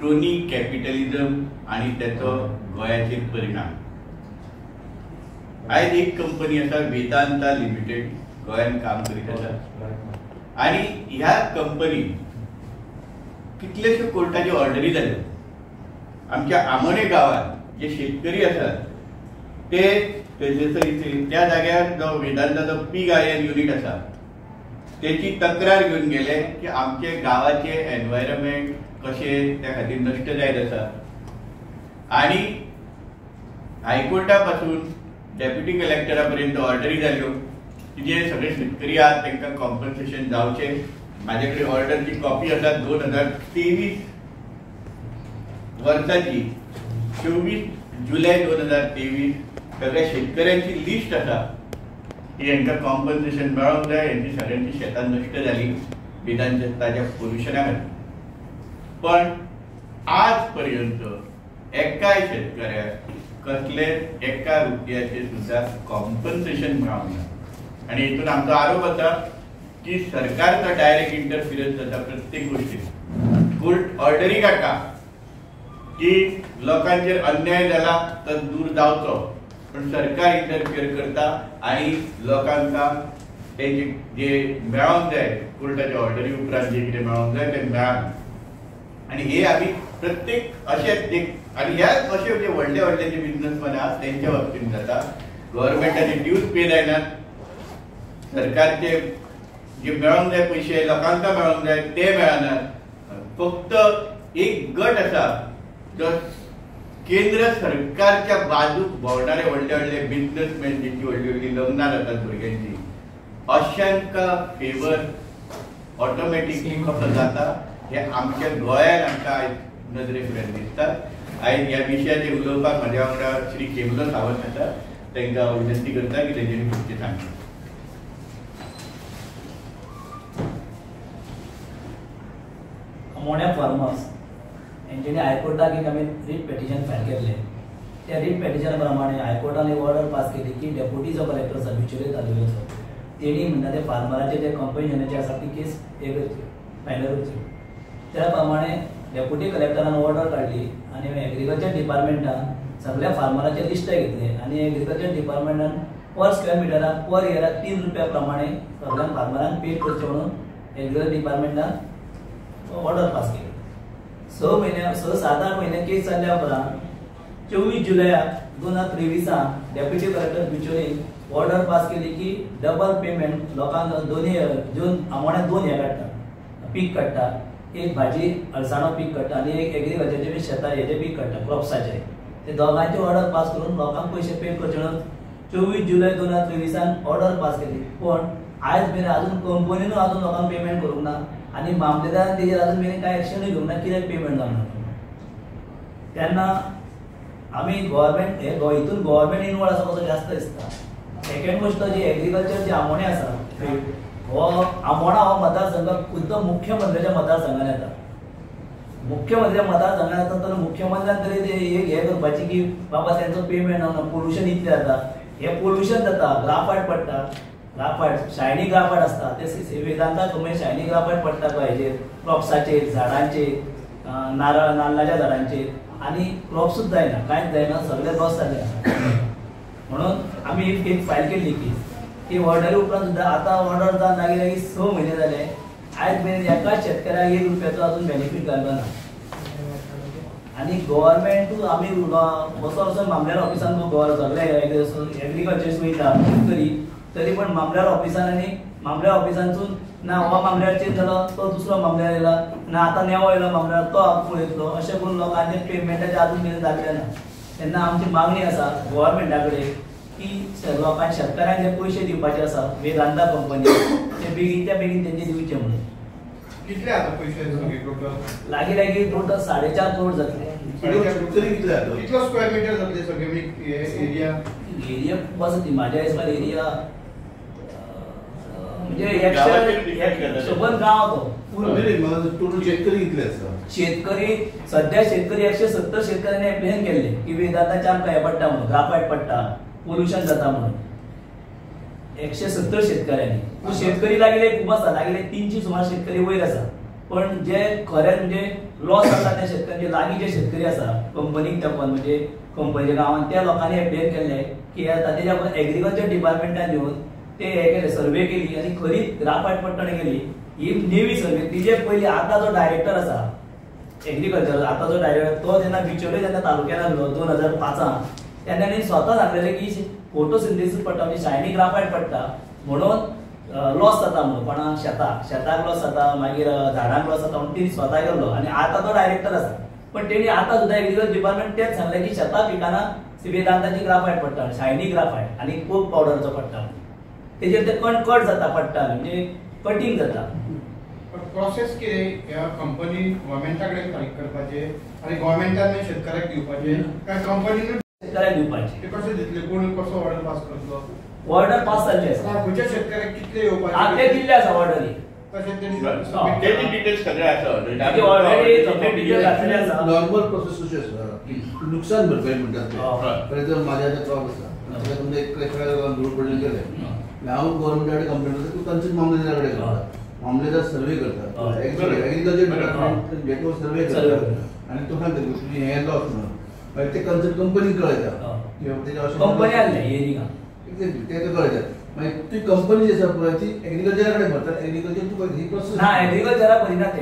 Crony capitalism आणि त्याचो गोंयाचेर परिणाम. आयज एक कंपनी आसा वेदांता लिमिटेड गोंयान काम करीत आसा आणि ह्या कंपनी कितलेश्यो कोर्टाच्यो ऑर्डरी जाल्यो. आमच्या आमोणे गांवांत जे शेतकरी आसात ते त्या जाग्यार जो वेदांताचो पीग आयएन युनिट आसा त्याची तक्रार घेवन गेले की आमचे गांवाचे एनवायरमेंट कशें त्या खातीर नश्ट जायत आसा. आणि हायकोर्टा पासून डेप्युटी कलेक्टरा पर्यंत ऑर्डरी जाल्यो की जे सगळे शेतकरी आहात तांकां कॉम्पन्सेशन जावचें. माझे कडेन ऑर्डरची कॉपी आसा 2023 वर्साची 24 जुलै 2023 सगळ्या शेतकऱ्यांची लिस्ट आसा की हांकां कॉम्पन्सेशन मेळोंक जाय. हांची सगळ्यांची शेतां नश्ट जाली वेदांताच्या पोल्युशना खातीर. पण आज पर्यंत एकाय शेतकऱ्याक कसले एका रुपयाचे सुद्धा कॉम्पन्सेशन मेळोंक ना. आणि हितून आमचो आरोप आसा की सरकारचो डायरेक्ट इंटरफिरन्स जाता प्रत्येक गोष्टीत. कोर्ट ऑर्डरी काडटा की लोकांचेर अन्याय जाला तर दूर जावचो, पण सरकार इंटरफियर करता आणि लोकांका तेजे जे मेळोंक जाय कोर्टाच्या ऑर्डरी उपरांत जे कितें मेळोंक जाय तें मेळना. आणि हे आमी प्रत्येक अशें आणि ह्या अशे जे व्हडले व्हडले जे बिझनेसमॅन आहात त्यांच्या बाबतीत जाता. गव्हर्नमेंटाचे ड्यूज पे जायनात, सरकारचे जे मेळोंक जाय पयशे लोकांका मेळोंक जाय ते मेळनात. फक्त एक गट आसा जो केंद्र सरकारच्या बाजूक भोंवणारे व्हडले व्हडले बिझनेसमॅन जेंची व्हडली व्हडली लग्नां जातात भुरग्यांची अशांका फेवर ऑटोमॅटिकली कसो जाता हे आमच्या गोंयांत आमकां आयज नदरे फुड्यान दिसता. आयज ह्या विशयाचेर उलोवपाक म्हाज्या वांगडा श्री केमलो सावंत आसा. तांकां हांव विनंती करता की तेंच्यांनी कितें सांगचें. मोण्या फार्मर्स हेंच्यांनी हायकोर्टाक एक आमी रीट पेटिशन फायल केल्लें. त्या रीट पेटिशना प्रमाणे हायकोर्टान एक ऑर्डर पास केली की डेप्युटी जो कलेक्टर आसा बिचोले तालुक्याचो तेणी म्हणटा ते फार्मराचे जे कंपन्शनाचे आसा ती केस हे करची फायल करची. त्या प्रमाणे डेप्युटी कलेक्टरान ऑर्डर काडली आणि एग्रीकल्चर डिपार्टमेंटान सगळ्या फार्मरांचे लिस्ट घेतले आणि एग्रीकल्चर डिपार्टमेंटान पर स्क्वेअर मिटराक पर इयराक 3 रुपया प्रमाणे सगळ्या फार्मरांक पे करचे म्हणून एग्रीकल्चर डिपार्टमेंटान ऑर्डर पास केली. 6-7-8 महिने केस जाल्ल्या उपरांत 24 जुलयाक 2023 deputy collector Bicholim order pass केली की डबल पेमेंट लोकांक दोन्ही जून आमोण्या 2 हे काडटा पीक काडटा. एक भाजी अळसाणो पीक काडटा आणि एक एग्रीकल्चरचे शेतां हेजे पीक काडटा क्रॉप्साचे. ते दोगांची ऑर्डर पास करून लोकांक पयशे पे करचे म्हणून 24 जुलै 2023 ऑर्डर पास केली. पण आयज मेरेन अजून कंपनीनूय अजून लोकांक पेमेंट करूंक ना आणि मामलेदारान तेजेर अजून मेरेन कांय एक्शनूय घेवंक ना कित्याक पेमेंट जावना. तेन्ना आमी गव्हर्नमेंट हितून गव्हर्नमेंट इनवॉल्व आसा कसो जास्त दिसता. सेकंड गोष्ट जी एग्रीकल्चर जे आमोणे आसा हो आमोणा हो मतदारसंघ खुद्द मुख्यमंत्र्याच्या मतदारसंघान येता. मुख्यमंत्र्या मतदारसंघान येता तर मुख्यमंत्र्यान तरी ते हे करपाची की बाबा त्यांचो पेमेंट जावना पोल्युशन इतलें जाता. हे पोल्युशन जाता ग्राफायट पडटा ग्राफायट शायनी ग्राफायट आसता ते वेदांता तुमी शायनी ग्राफायट पडटा तो हेजेर क्रॉप्साचेर झाडांचेर नाल्लाच्या झाडांचेर आणि क्रॉप्सूच जायना कांयच जायना सगळे लॉस जाले आसा. म्हणून आमी एक फायल केल्ली की ती ऑर्डरी उपरांत सुद्धा आता ऑर्डर जावन लागीं 6 महिने जाले आयज मेरेन एकाच शेतकऱ्याक 1 रुपयाचो अजून बेनिफीट घालना. आणि गव्हर्नमेंटूय आमी बसोन मामलेदार ऑफिसान सगळे एग्रीकल्चर वयता तरी पण मामलेदार ऑफिसान आणि मामलेदार ऑफिसांतून ना हो मामलेदार चेंज जालो तो दुसरो मामलेदार येयला ना आता नेवो येयलो मामलेदार तो पळयतलो अशें करून लोकांचे पेमेंटाचे अजून मेरेन जाल्ले ना. तेन्ना आमची मागणी आसा गव्हर्नमेंटा कडेन की लोकांक शेतकऱ्यांक जे पयशे दिवपाचे आसा वेदांता कंपनी ते बेगीनच्या बेगीन तेंचे दिवचे म्हणून. कितले आता पयशे लागीं टोटल 4.5 करोड जातले. कितलो स्क्वेअर मीटर जातले सगळे एरिया खूप आसा ती म्हाज्या हिसपान एरिया म्हणजे 100 गांव तो टोटल शेतकरी कितले आसा. शेतकरी सध्या शेतकरी 170 शेतकऱ्यांनी एप्लिकेशन केले की वेदांताचे आमकां हे पडटा म्हणून ग्राफायट पडटा पोल्युशन जाता म्हणून 170 शेतकऱ्यांनी. शेतकरी लागले खूप आसा लागले 300 सुमार शेतकरी वयर आसा. पण जे खरें म्हणजे लॉस जाता त्या शेतकऱ्यांचे लागीं जे शेतकरी आसा कंपनीक तेंपन म्हणजे कंपनीच्या गांवांत त्या लोकांनी एप्लाय केल्ले की ताच्या एग्रीकल्चर डिपार्टमेंटान येवन ते हे केले सर्वे केली आनी खरी ग्राफायट पट्टण केली ही नेवी सर्वे तिजे पयलीं आतां जो डायरेक्टर आसा एग्रीकल्चर आतां जो डायरेक्टर तो जेन्ना बिचोले जेन्ना तालुक्यान आसलो 2005 तेन्ना ताणें स्वता सांगलेलें की फोटोसिंथेसीस पडटा म्हणजे शायनी ग्राफायट पडटा म्हणून लॉस जाता म्हणून कोणा शेताक लॉस जाता मागीर झाडांक लॉस जाता म्हणून तेणी स्वता केल्लो आनी आतां तो डायरेक्टर आसा पण तेणी आतां सुद्दां एग्रीकल्चर डिपार्टमेंट तेच सांगलें की शेता पिकांना वेदांताची ग्राफायट पडटा शायनी ग्राफायट आनी कोक पावडरचो पडटा तेजेर ते कट जाता पडटा म्हणजे कटींग जाता. प्रोसेस कितें ह्या कंपनी गव्हर्मेंटा कडेन फारीक करपाचे आनी गव्हर्मेंटान शेतकऱ्याक दिवपाचे काय कंपनीन शेतकऱ्याक दिवपाचे? ते कशें दितले कोण कसो ऑर्डर पास करतलो? ऑर्डर पास जाल्ली आसा खंयच्या शेतकऱ्याक कितले येवपाचे आगे दिल्ले आसा ऑर्डरी तशें तेजी डिटेल्स सगळे आसा ताजी ऑलरेडी सगळे डिटेल्स घातलेले आसा. नॉर्मल प्रोसेस कशी आसा की नुकसान भरपाई म्हणटात ते फॉर एग्जांपल म्हाज्या आतां क्रॉप आसा ताका तुमकां एक क्रेशराक धूळ पडलें गेलें हांव गव्हर्मेंटा कडेन कंप्लेंट करता तूं तांचे मामलेदारा कडेन करता मामलेदार सर्वे करता एग्रीकल्चर डिपार्टमेंट गेट ओवर सर्वे करता आनी तो सांगता की तुमी हें लॉस म्हणून मागीर ते कन्सर्न कंपनीक कळयता तेच्या अशें कंपनी आहले एरिका एक्झॅक्टली ते कळयता मागीर ती कंपनी जी आसा पळय ती एग्रीकल्चरा कडेन भरता एग्रीकल्चर तुका ही प्रोसेस ना एग्रीकल्चरा करिना ते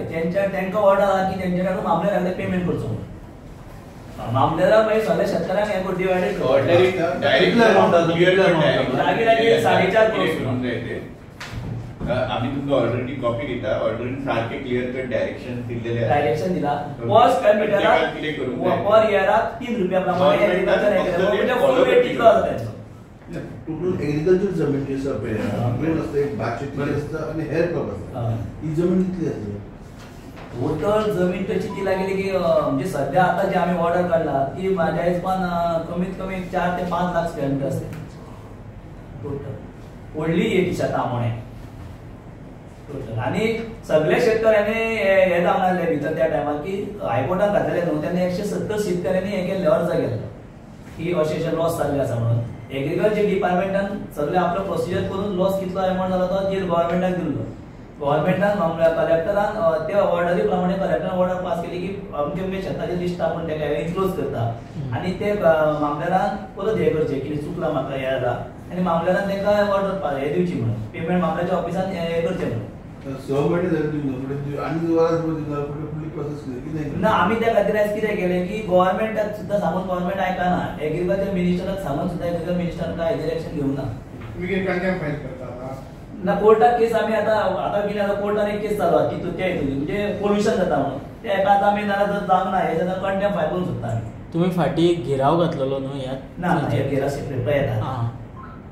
तेंका ऑर्डर आहा की तेंचे कडून मामलेदाराक कडेन पेमेंट करचो मामलेदार मागीर सगळ्या शेतकऱ्यांक हे डिवायडेड ऑर्डरी डायरेक्ट अमाउंट क्लियर लागीं लागीं 4.5 करोड आम्ही तुमका ऑर्डरची कॉपी दिता ऑर्डरीन सारखे क्लियर कट डायरेक्शन दिलेले आहे डायरेक्शन दिला पर स्क्वेअर मीटरला पर इयराक 3 रुपया प्रमाणे एग्रीकल्चर म्हणजे फुल रेट कितलो आसा त्यांचो टोटल एग्रीकल्चर जमीन जी आसा पळय दोन आसता एक भात शेती आसता आनी हेर क्रॉप आसता ही जमीन कितली आसता टोटल जमीन तशी ती लागली की म्हणजे सध्या आता जी आम्ही ऑर्डर काढला ती माझ्या हिशोबान कमीत कमी 4 ते 5 लाख स्क्वेअर मीटर असते टोटल व्हडली एक शेतां आमोणे टोटल आणि सगळे शेतकऱ्यांनी हे जावन आसले भितर त्या टायमार की हायकोर्टान घातलेले न्हू तेन्ना 170 शेतकऱ्यांनी हे केल्ले अर्ज केल्लो की अशें लॉस जाल्ले आसा म्हणून एग्रीकल्चर डिपार्टमेंटान सगळे आपलो प्रोसिजर करून लॉस कितलो अमाउंट जालो तो जील गव्हर्मेंटाक दिल्लो गव्हर्मेंटान कलेक्टरान त्या ऑर्डरी प्रमाणे कलेक्टरान ऑर्डर पास केली की अमके शेताची लिस्ट आपण तेका इन्क्लोज करता आणि ते मामलेदारान परत हे करचे की चुकला म्हाका हे जाला आणि मामलेदारान तेका ऑर्डर हे दिवची म्हणून पेमेंट मामल्याच्या ऑफिसान हे करचे म्हणून ना आम्ही त्या खातीर आज कितें केलें की गव्हर्मेंटाक सुद्दां सांगून गव्हर्मेंट आयकना एग्रीकल्चर मिनिस्टराक सांगून सुद्दां एग्रीकल्चर मिनिस्टरान काय हेजेर एक्शन घेवना तुमी कंटेम्प्ट फायल करता ना कोर्टात केस आम्ही आता कितें आता कोर्टान एक केस चालू आहा की ते म्हणजे पोल्युशन जाता म्हणून ते एका आतां आमी नाल्यार जर जावंक ना हे जाल्यार कंटेम्प्ट फायल करून सोदता आमी तुम्ही फाटी घेराव घातलेलो न्हू ह्या ना हे घेरा सेपरेट येता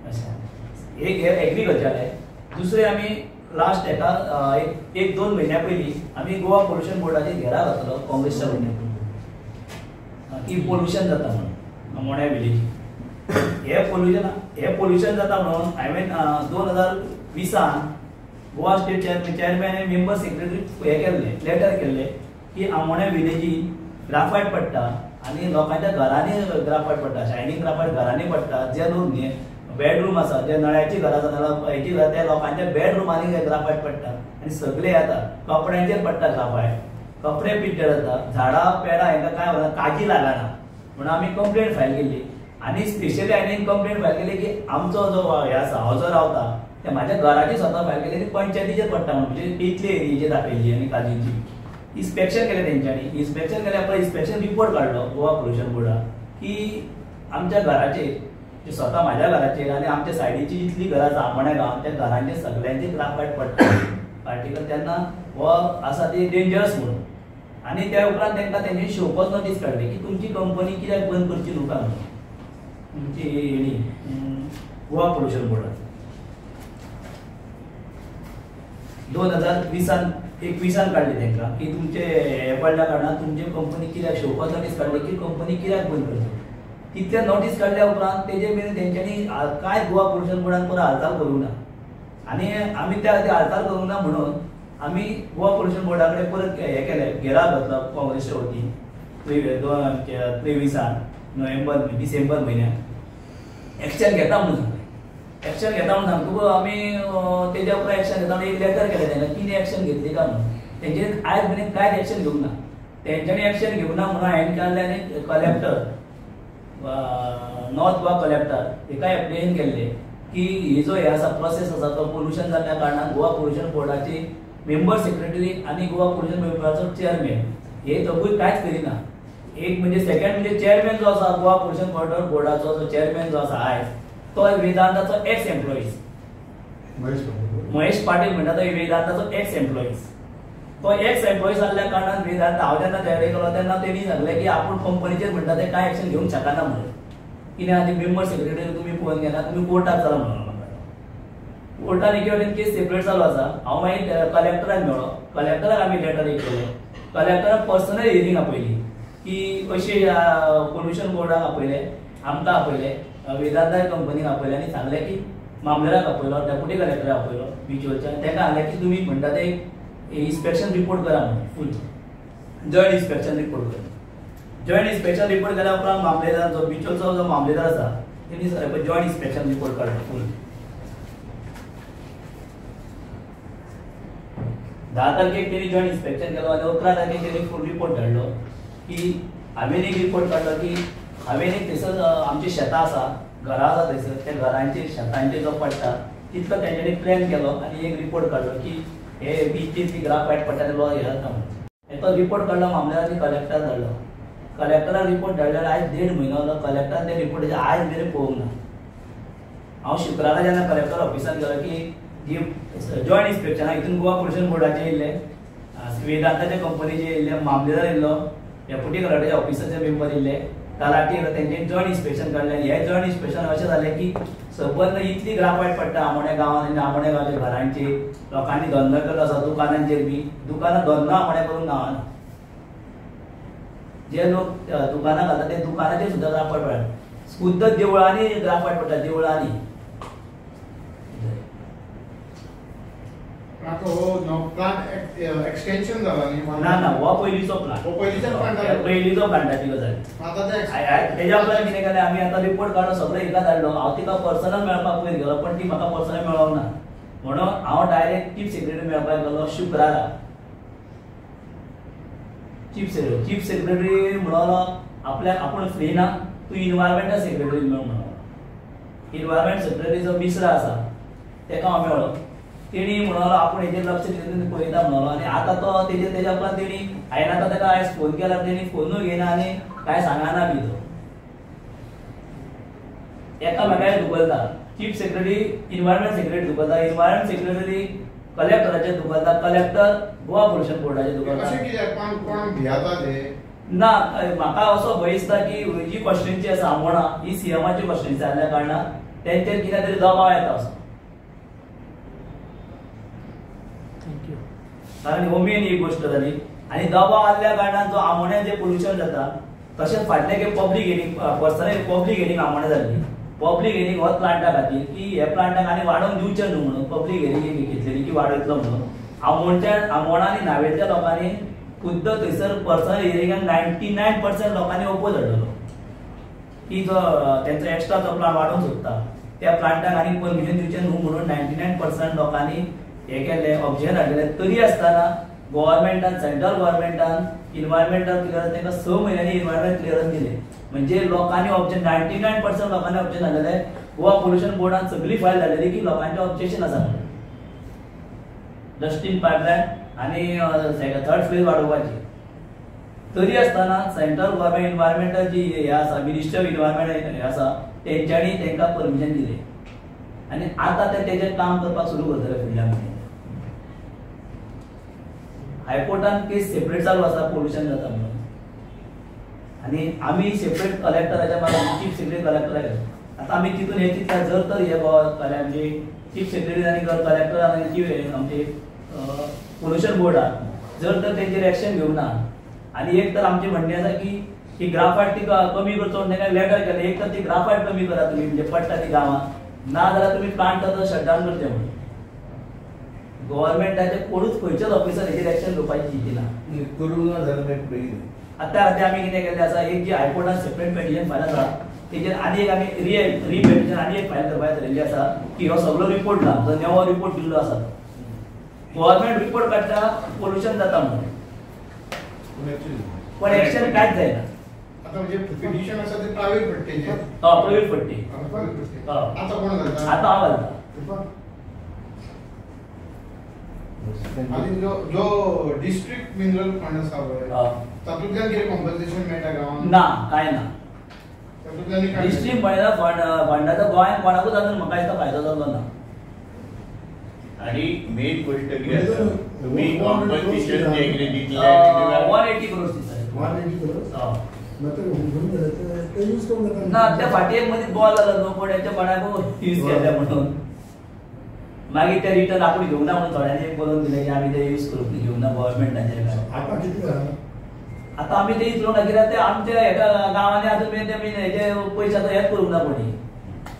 अशें एक एग्रीकल्चर आहे दुसरे आमी लास्ट एका एक 2 महिन्या पयलीं आमी गोवा पोल्युशन बोर्डाचेर घेरा घातलो काँग्रेसच्या वतीन की पोल्युशन जाता म्हणून मोण्या विलेज हे पोल्युशन जाता म्हणून हांवें 2020 गोवा स्टेट चेअरमॅन आनी मेंबर सेक्रेटरी हे केल्ले लेटर केल्ले की आमोण्या विलेजीन ग्राफायट पडटा आनी लोकांच्या घरांनी ग्राफायट पडटा शायनींग ग्राफायट घरांनी पडटा जे लोक न्ही बेडरूम आसा जे नळ्याची घरां आसा हेची घरां त्या लोकांच्या बेडरुमांनी ग्राफायट पडटा आनी सगळे येता कपड्यांचेर पडटा ग्राफायट कपडे पिड्ड्यार जाता झाडां पेडां हांकां काय म्हणना काजी लागना म्हणून आमी कंप्लेंट फायल केल्ली आनी स्पेशली हांवें कंप्लेंट फायल केली की आमचो जो हे आसा हांव जो रावता ते म्हाज्या घराची स्वता फायल केली आनी पंचायतीचेर पडटा म्हणजे इतले एरियेचेर दाखयल्ली आनी काजींची इन्स्पेक्शन केलें तेंच्यांनी इन्स्पेक्शन केल्या पळय इन्स्पेक्शन रिपोर्ट काडलो गोवा पोल्युशन बोर्डाक की आमच्या घराचेर स्वता म्हाज्या घराचेर आनी आमच्या सायडीची जितली घरां आसा आमोण्या गांवांत त्या घरांचे सगळ्यांचे ग्राफायट पडटा पार्टिकल तेन्ना हो आसा ती डेंजरस म्हणून आनी त्या उपरांत तांकां तेंची शोकॉज नोटीस काडली की तुमची कंपनी कित्याक बंद करची न्हू काय म्हणून तुमची हेणी गोवा पोल्युशन बोर्डान 2021 काढली तांकां की तुमचे हे पडल्या कारणान तुमची कंपनी कित्याक शोकॉज नोटीस काडली की कंपनी कित्याक बंद करची तितल्या नोटीस काढल्या उपरांत तेजे मेरेन तेंच्यांनी काय गोवा पोल्युशन बोर्डान परत हालचाल करूंक ना आनी आमी त्या खातीर हालचाल करूंक ना म्हणून आमी गोवा पोल्युशन बोर्डा कडेन परत हे केले घेराव घातलो काँग्रेसच्या वतीन 2023 डिसेंबर म्हयन्याक एक्शन घेता म्हणून सांगलें एक्शन घेता म्हणून सांगतकूच आमी तेज्या उपरांत एक्शन घेता म्हणून एक लेटर केलें तेंकां कितें एक्शन घेतली काय म्हणून तेंचेर आयज मेरेन कांयच एक्शन घेवंक ना तेंच्यांनी एक्शन घेवना म्हणून हांवें केल्लें आनी कलेक्टर नॉर्थ गोवा कलेक्टर एका एप्लिकेशन केल्लें की ही जो हे आसा प्रोसेस आसा तो पोल्युशन जाल्ल्या कारणान गोवा पोल्युशन बोर्डाची मेंबर सेक्रेटरी आनी गोवा पोल्युशन बोर्डाचो चेअरमॅन हे दोगूय कांयच करिना. एक म्हणजे सेकंड म्हणजे चेअरमॅन जो आसा गोवा पोल्युशन बोर्डाचो जो चेअरमॅन जो आसा आयज तो वेदांताचो एक्स एम्प्लॉईज महेश पाटील म्हणटा तो वेदांताचो एक्स एम्प्लॉईज. तो एक्स एम्प्लॉईज जाल्ल्या कारणान वेदांत हांव जेन्ना तयारी केलो तेन्ना तेणी सांगलें की आपूण कंपनीचेर म्हणटा ते कांय एक्शन घेवंक शकना म्हणून कित्याक आनी मेंबर सेक्रेटरी तुमी पळोवन घेना तुमी कोर्टाक चला म्हणून म्हाका. कोर्टान एके वटेन केस सेपरेट चालू आसा. हांव मागीर कलेक्टराक मेळ्ळो. कलेक्टराक आमी लेटर केलो. कलेक्टराक पर्सनल हियरींग आपयली की अशें पोल्युशन बोर्डाक आपयलें आमकां आपयलें वेदांता कंपनीक आपयलें आनी सांगलें की मामलेराक आपयलो डेप्युटी कलेक्टराक आपयलो बिचोलच्या तांकां सांगलें की तुमी म्हणटा ते इन्स्पेक्शन रिपोर्ट करा म्हणून फूल जॉयंट इन्स्पेक्शन रिपोर्ट करा. जॉयंट इन्स्पेक्शन रिपोर्ट केल्या उपरांत मामलेदार जो बिचोलचो जो मामलेदार आसा तेणी जॉयंट इन्स्पेक्शन रिपोर्ट काडलो फूल 10 तारखेक तेणी जॉयंट इन्स्पेक्शन केलो आनी 11 तारखेक तेणी फूल रिपोर्ट धाडलो की हांवें एक रिपोर्ट काडलो की हांवें एक थंयसर आमची शेतां आसा घरां आसा थंयसर त्या घरांचेर शेतांचेर जो पडटा तितलो तेंच्यांनी प्लॅन केलो आनी एक रिपोर्ट काडलो की हे बीचेर ग्राफायट पडटा तें हे जाता म्हणून. तो रिपोर्ट काडलो मामलेदारांनी कलेक्टर धाडलो. कलेक्टराक रिपोर्ट धाडलो आयज 1.5 म्हयनो जालो कलेक्टरान ते रिपोर्टाचे आयज मेरेन पळोवंक ना. हांव शुक्रारा जेन्ना कलेक्टर ऑफिसान गेलो की जी जॉयंट इन्स्पेक्शना हितून गोवा पोल्युशन बोर्डाचे येयल्ले वेदांताच्या कंपनीचे येयल्ले मामलेदार येयल्लो डेप्युटी कलेक्टराचे ऑफिसाचे मेंबर येयल्ले तलाटी येयलो तेंचे जॉयंट इन्स्पेक्शन काडलें. हे जॉयंट इन्स्पेक्शन अशें जालें की सबंद इतली ग्राफायट पडटा आमोण्या गांवांत आनी आमोण्या गांवच्या घरांचेर लोकांनी धंदो केलो आसा दुकानांचेर बी दुकानां धंदो आमोण्या करून गांवांत जे लोक दुकानां घालता ते दुकानाचेर सुद्दां ग्राफायट पडटा. खुद्द देवळांनी ग्राफायट पडटा देवळांनी. आता हो प्लांट एक्सटेंशन जाला न्ही ना हो पयलीचो प्लांट पयलीचो प्लांटाची गजाल. तेज्या उपरांत कितें केलें आमी आतां रिपोर्ट काडलो सगळें हिका धाडलो. हांव तिका पर्सनल मेळपाक पयर गेलो पण ती म्हाका पर्सनल मेळोंक ना म्हणून हांव डायरेक्ट चीफ सेक्रेटरी मेळपाक गेलो शुक्रारा. चीफ सेक्रेटरी म्हणलो आपल्याक आपूण फ्री ना तूं इन्वायरमेंटल सेक्रेटरी मेळ म्हणून. इन्वायरमेंट सेक्रेटरी जो मिश्रा आसा तेका हांव मेळ्ळो. तेणी म्हणलो आपूण हेजेर लक्ष दिवन पळयता म्हणलो आनी आतां तो तेज्या उपरांत तेणी हांवें आतां ताका आयज फोन केल्यार तेणी फोनूय घेयना आनी कांय सांगना बी तो. एकामेकांक धुकलता. चीफ सेक्रेटरी इन्वायरमेंट सेक्रेटरी धुकलता इन्वायरमेंट सेक्रेटरी कलेक्टराचेर धुकलता कलेक्टर गोवा पोल्युशन बोर्डाचेर धुकलता. ना म्हाका असो भंय दिसता की जी कॉन्स्टिट्युएन्सी आसा आमोणा ही सीएमाची कॉन्स्टिट्युएन्सी जाल्ल्या कारणान तेंचेर कितें तरी दबाव येता असो. कारण हो मेन एक गोष्ट जाली आनी दबाव आसल्या कारणान जो आमोण्या जे पोल्युशन जाता तशेंच फाटले की public hearing personal public hearing आमोण्या जाल्ली. पब्लीक हियरींग होच प्लांटा खातीर की हे प्लांटाक आनी वाडोवन दिवचें न्हू म्हणून पब्लीक हियरींग घेतलेली की वाडयतलो म्हणून. आमोणा आनी नावेच्या लोकांनी खुद्द थंयसर पर्सनल हियरिंगाक 99% लोकांनी ओपोज हाडलो की जो तेंचो एक्स्ट्रा जो प्लांट वाडोवंक सोदता त्या प्लांटाक आनी परमिशन दिवचें न्हू म्हणून 99% लोकांनी हे केले ऑब्जेक्शन हाडलेले. तरी आसतना गव्हर्मेंटान सेंट्रल गव्हर्मेंटान इन्वायरमेंटल क्लियरन्स तांकां 6 म्हयन्यांनी इन्वायरमेंट क्लियरन्स दिले. म्हणजे लोकांनी ऑब्जेक्शन 99% लोकांनी ऑब्जेक्शन हाडलेले. गोवा पोल्युशन बोर्डान सगळी फायल धाडलेली की लोकांचे ऑब्जेक्शन आसा म्हणून डस्टबीन पायपलायन आनी थर्ड फ्लेज वाडोवपाची. तरी आसतना सेंट्रल गव्हर्मेंट इन्वायरमेंटल जी हे आसा मिनिस्टर ऑफ इन्वायरमेंट हे आसा तेंच्यांनी तांकां परमिशन दिले आनी आतां ते तेजेर काम करपाक सुरू करतले फुडल्या म्हयन्यान. हायकोर्टान केस सेपरेट चालू आसा पोल्युशन जाता म्हणून आनी आमी सेपरेट कलेक्टराच्या मागीर चीफ सेक्रेटरी कलेक्टराक गेलो. आतां आमी तितून हे चिंतल्या जर तर हे म्हणजे चीफ सेक्रेटरी आनी कलेक्टर आनी आमचे पोल्युशन बोर्डान जर तर तेंचेर एक्शन घेवना आनी एक तर आमचें म्हणणें आसा की ही ग्राफायट ती कमी करचो तांकां लेटर केलें एक तर ती ग्राफायट कमी करा तुमी म्हणजे पडटा ती गांवांत ना जाल्यार तुमी प्लांट शटडावन करचें म्हणून. गव्हर्मेंटाचे कोणूच खंयचेच ऑफिसर हेजेर एक्शन घेवपाची चिंतिना. करूंक ना जाल्यार आतां आमी कितें केलें आसा एक जी हायकोर्टान सेपरेट पेटिशन फायल आसा तेजेर आनी एक आमी री पेटिशन आनी एक फायल करपाक थारिल्ली आसा की हो सगळो रिपोर्ट ना जो नवो रिपोर्ट दिल्लो आसा गव्हर्मेंट रिपोर्ट काडटा पोल्युशन जाता म्हणून पण एक्शन कांयच जायना. आता म्हणजे पिटिशन आसा ते प्रायव्हेट पडटेचे. प्रायव्हेट पडटी. आता कोण घालता? आता हांव घालता. आणि जो डिस्ट्रिक्ट मिनरल फंड आसा पळय तातूंतल्यान कितें कॉम्पन्सेशन मेळटा गांवांक? ना काय ना. तातूंतल्यान काय डिस्ट्रिक्ट फंडाचो गोंयांत कोणाकूच अजून म्हाका दिसता फायदो जाल्लो ना. आणि मेन गोष्ट कितें आसा तुम्ही कॉम्पन्सेशन जे कितें दितले 180 crores दिसता. 180 crores? ना त्या फाटयेक मदीं बॉल जालो न्हू पण हेच्या कोणाकूय यूज केल्या म्हणून मागीर ते रिटर्न आपूण घेवंक ना म्हणून थोड्यांनी बरोवन दिलें की आमी ते यूज करूंक घेवंक ना गव्हर्मेंटाचे. आता किती झाला? आता आमी ते इतलो ना कित्याक ते आमच्या हेका गांवांनी आजून मेरेन ते हेजे पयशे आतां हेच करूंक ना कोणी.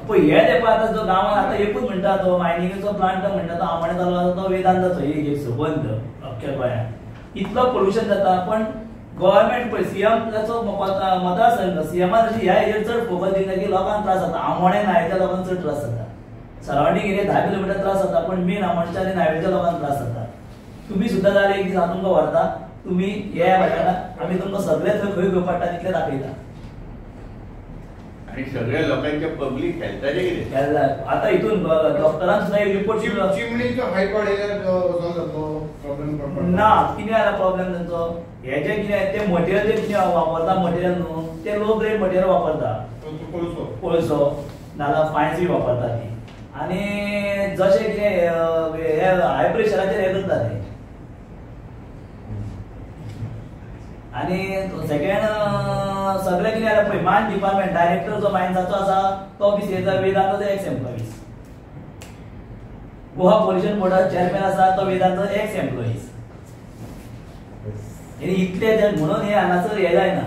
पळय हे तेपा आतां जो गांवांत आतां एकूच म्हणटा तो मायनिंगेचो प्लांट म्हणटा तो आमणे जालो आसा तो वेदांताचो एक बंद अख्ख्या गोंयांत. इतलो पोल्युशन जाता पण गव्हर्मेंट पळय सीएमाचो मतदारसंघ सीएमान अशी ह्या हेजेर चड फोकस दिना की लोकांक त्रास जाता. आमोणे न्हांयच्या लोकांक चड त्रास जाता. सरावंडींग एरिया 10 किलोमीटर त्रास जाता पण मेन आमोणच्या आनी न्हांयच्या लोकांक त्रास जाता. तुम्ही सुद्दां जाले एक दीस हांव तुमकां व्हरता तुम्ही हे भाशेन आमी तुमकां सगळे थंय खंय घेवंक पडटा तितलें दाखयता. आणि सगळ्या लोकांच्या पब्लीक हेल्थाचे कितें आता हितून डॉक्टरान सुद्दां एक रिपोर्ट चिमणीचो हायट वाडयल्यार सॉल्व जातलो प्रॉब्लेम ना. कितें जाला प्रॉब्लेम तांचो हे जे कितें ते मटेरियल जे कितें वापरता मटेरियल न्हू ते लो ग्रेड मटेरियल वापरता. कोळसो नाल्यार फायन्स बी वापरता ती. आनी जशें कितें हे हाय प्रेशराचेर हे करता ते. आनी सेकंड सगळे कितें जालें पळय मायन डिपार्टमेंट डायरेक्टर जो मायन्साचो आसा तो बी वेदांताचो एक्स एम्प्लॉईज. गोवा पोल्युशन बोर्डाचो चेअरमॅन आसा तो वेदांताचो एक्स एम्प्लॉईज. इतले म्हणून हे हांगासर हे जायना.